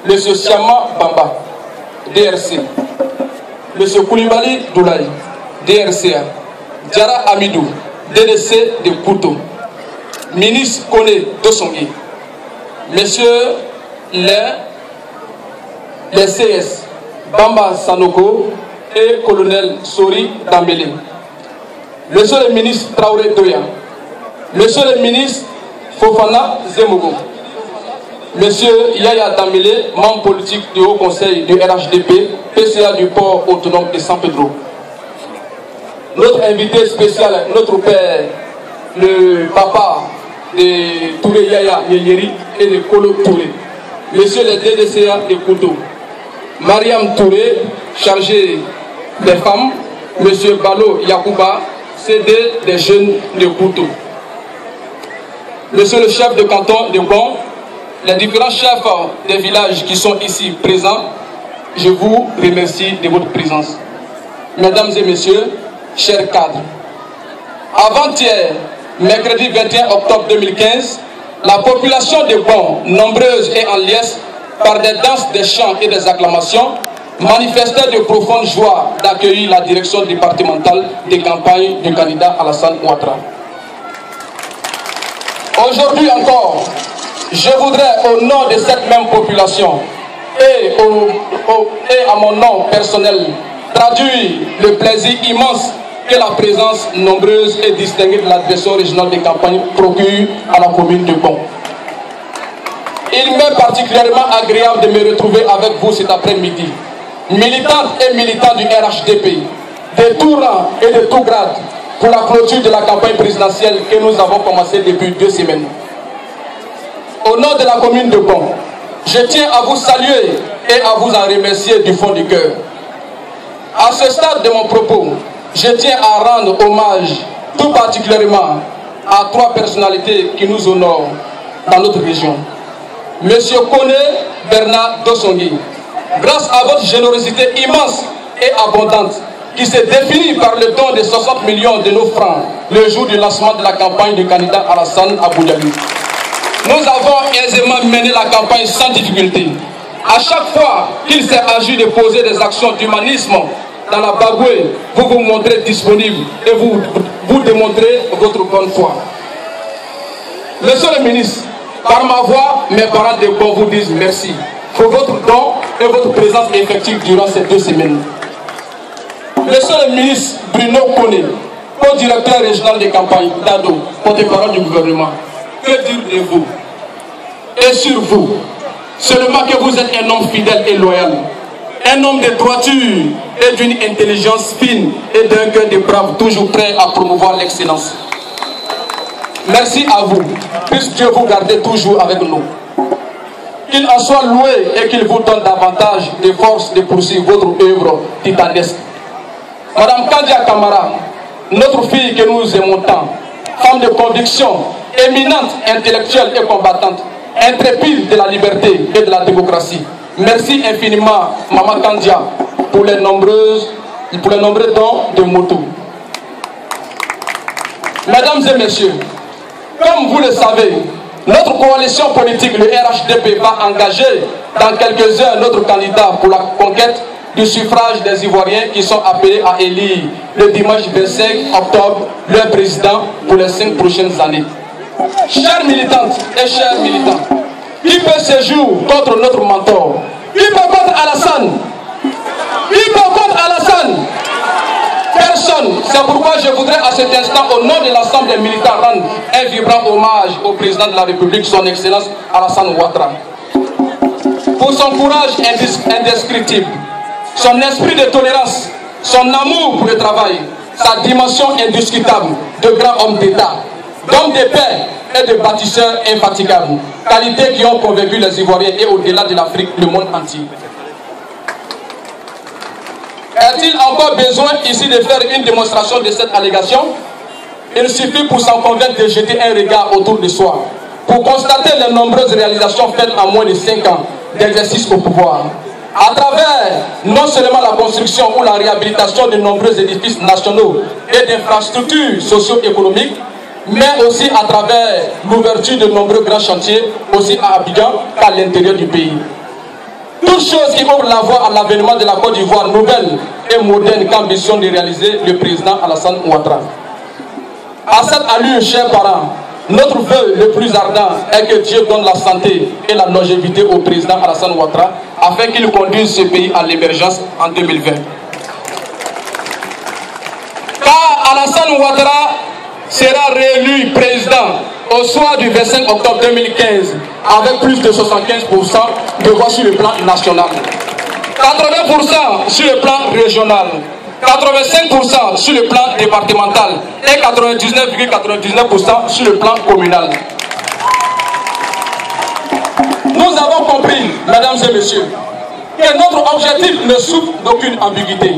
M. Siama Bamba, DRC, M. Koulibaly Doulaye, DRCA, Diara Amidou, DDC de Kouto, ministre Kone Dosongi, M. les CS, Bamba Sanoko et colonel Sori Dambélé, Monsieur le ministre Traoré Doya, Monsieur le ministre Fofana Zemogo, Monsieur Yaya Dambélé, membre politique du Haut Conseil du RHDP, PCA du port autonome de San Pedro. Notre invité spécial, notre père, le papa de Touré Yaya Yeyeri et de Kolo Touré, Monsieur le DDCA de Kouto, Mariam Touré, chargé des femmes, Monsieur Balo Yakouba, CD des jeunes de Kouto, Monsieur le chef de canton de Bon, les différents chefs des villages qui sont ici présents, je vous remercie de votre présence. Mesdames et messieurs, chers cadres, avant-hier, mercredi 21 octobre 2015, la population de Bon, nombreuse et en liesse, par des danses, des chants et des acclamations, manifestait de profonde joie d'accueillir la direction départementale des campagnes du candidat Alassane Ouattara. Aujourd'hui encore, je voudrais, au nom de cette même population et à mon nom personnel, traduire le plaisir immense que la présence nombreuse et distinguée de la direction régionale des campagnes procure à la commune de Bon. Il m'est particulièrement agréable de me retrouver avec vous cet après-midi, militantes et militants du RHDP, de tout rang et de tout grade, pour la clôture de la campagne présidentielle que nous avons commencée depuis 2 semaines. Au nom de la commune de Bon, je tiens à vous saluer et à vous en remercier du fond du cœur. À ce stade de mon propos, je tiens à rendre hommage tout particulièrement à 3 personnalités qui nous honorent dans notre région. Monsieur Kone Bernard Dosongi, grâce à votre générosité immense et abondante, qui se définit par le don de 60 millions de nos francs le jour du lancement de la campagne du candidat Alassane Aboudjali. Nous avons aisément mené la campagne sans difficulté. À chaque fois qu'il s'est agi de poser des actions d'humanisme dans la Bagoué, vous vous montrez disponible et vous démontrez votre bonne foi. Monsieur le ministre, par ma voix, mes parents de Bon vous disent merci pour votre don et votre présence effective durant ces 2 semaines. Monsieur le ministre Bruno Kone, co-directeur régional des campagnes d'Ado, porte-parole du gouvernement, que dire de vous et sur vous? Seulement que vous êtes un homme fidèle et loyal, un homme de droiture et d'une intelligence fine et d'un cœur de brave, toujours prêt à promouvoir l'excellence. Merci à vous, puisque Dieu vous garde toujours avec nous. Qu'il en soit loué et qu'il vous donne davantage de force de poursuivre votre œuvre titanesque. Madame Kandia Kamara, notre fille que nous aimons tant, femme de conviction, éminente, intellectuelle et combattante, intrépide de la liberté et de la démocratie. Merci infiniment, Maman Kandia, pour les nombreux dons de moto. Mesdames et messieurs, comme vous le savez, notre coalition politique, le RHDP, va engager dans quelques heures notre candidat pour la conquête du suffrage des Ivoiriens qui sont appelés à élire le dimanche 25 octobre leur président pour les 5 prochaines années. Chères militantes et chers militants, qui peut ce jour contre notre mentor? Qui peut contre Alassane? Qui peut contre Alassane? Personne. C'est pourquoi je voudrais à cet instant, au nom de l'ensemble des militants, rendre un vibrant hommage au président de la République, son Excellence Alassane Ouattara. Pour son courage indescriptible, son esprit de tolérance, son amour pour le travail, sa dimension indiscutable de grand homme d'État, d'homme de paix et de bâtisseur infatigable, qualités qui ont convaincu les Ivoiriens et au-delà de l'Afrique, le monde entier. Est-il encore besoin ici de faire une démonstration de cette allégation? Il suffit pour s'en convaincre de jeter un regard autour de soi, pour constater les nombreuses réalisations faites en moins de 5 ans d'exercice au pouvoir. À travers non seulement la construction ou la réhabilitation de nombreux édifices nationaux et d'infrastructures socio-économiques, mais aussi à travers l'ouverture de nombreux grands chantiers, aussi à Abidjan qu'à l'intérieur du pays. Toutes choses qui ouvrent la voie à l'avènement de la Côte d'Ivoire nouvelle et moderne qu'ambitionne de réaliser le président Alassane Ouattara. À cette allure, chers parents, notre vœu le plus ardent est que Dieu donne la santé et la longévité au président Alassane Ouattara afin qu'il conduise ce pays à l'émergence en 2020. Car Alassane Ouattara sera réélu président au soir du 25 octobre 2015 avec plus de 75% de voix sur le plan national, 80% sur le plan régional, 85% sur le plan départemental et 99,99% sur le plan communal. Nous avons compris, mesdames et messieurs, que notre objectif ne souffre d'aucune ambiguïté.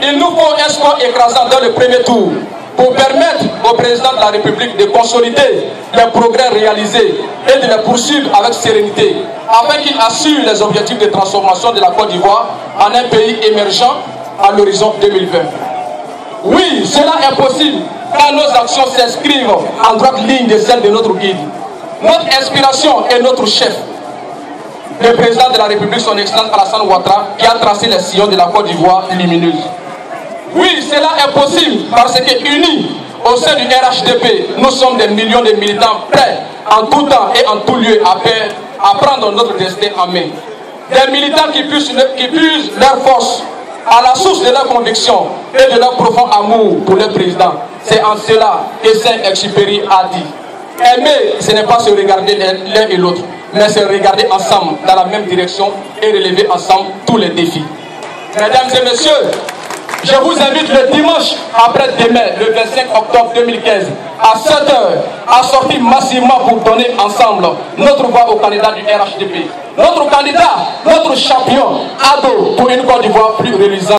Il nous faut un score écrasant dans le premier tour pour permettre au président de la République de consolider les progrès réalisés et de les poursuivre avec sérénité, afin qu'il assure les objectifs de transformation de la Côte d'Ivoire en un pays émergent à l'horizon 2020. Oui, cela est possible car nos actions s'inscrivent en droite ligne de celle de notre guide. Notre inspiration est notre chef, le président de la République, son Excellence Alassane Ouattara, qui a tracé les sillons de la Côte d'Ivoire lumineuse. Oui, cela est possible parce que unis au sein du RHDP, nous sommes des millions de militants prêts en tout temps et en tout lieu à prendre notre destin en main. Des militants qui puisent leur force à la source de leur conviction et de leur profond amour pour le président. C'est en cela que Saint-Exupéry a dit: aimer, ce n'est pas se regarder l'un et l'autre, mais se regarder ensemble dans la même direction et relever ensemble tous les défis. Mesdames et messieurs, je vous invite le dimanche après-demain, le 25 octobre 2015, à 7h, à sortir massivement pour donner ensemble notre voix au candidat du RHDP. Notre candidat, notre champion, Ado, pour une Côte d'Ivoire plus réalisante.